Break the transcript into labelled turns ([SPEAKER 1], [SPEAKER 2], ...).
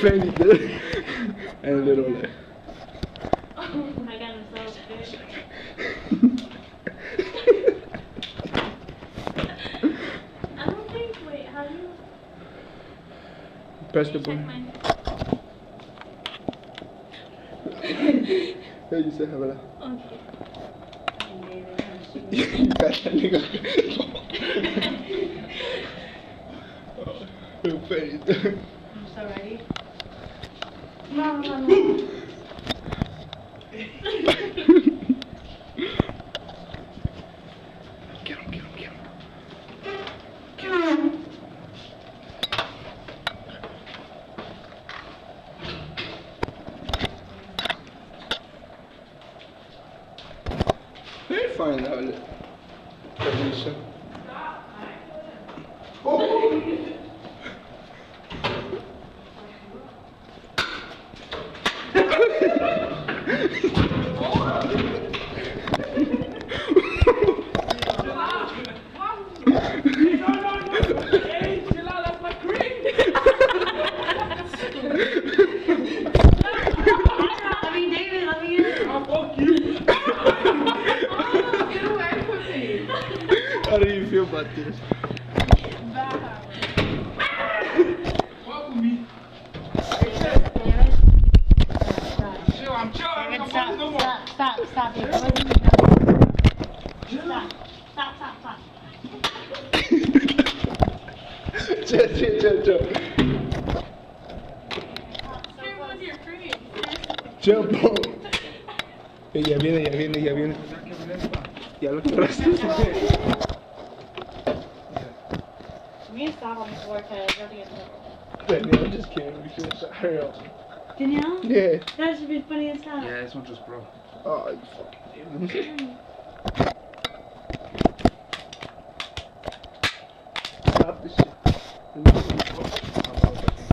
[SPEAKER 1] friendly, dude. And a little like.
[SPEAKER 2] I got him so good. I don't think, wait, how do you?
[SPEAKER 1] Press the
[SPEAKER 2] check
[SPEAKER 1] button.
[SPEAKER 2] mine?
[SPEAKER 1] Hey, you say hello.
[SPEAKER 2] Okay.
[SPEAKER 1] You got that nigga. Your face.
[SPEAKER 2] I'm so ready. No.
[SPEAKER 1] Get him. They find out it. Alicia. Oh! How do you feel about this?
[SPEAKER 3] Welcome me. I'm chilling.
[SPEAKER 2] Stop.
[SPEAKER 1] Chill. Jump on. Ya viene. Ya lo cerraste.
[SPEAKER 2] We need to stop on the floor because I think it's
[SPEAKER 1] Danielle, I'm just kidding. We should hurry up.
[SPEAKER 2] Danielle?
[SPEAKER 1] Yeah.
[SPEAKER 2] That should be funny as hell.
[SPEAKER 3] Yeah, this one just broke.
[SPEAKER 1] Oh, you fucking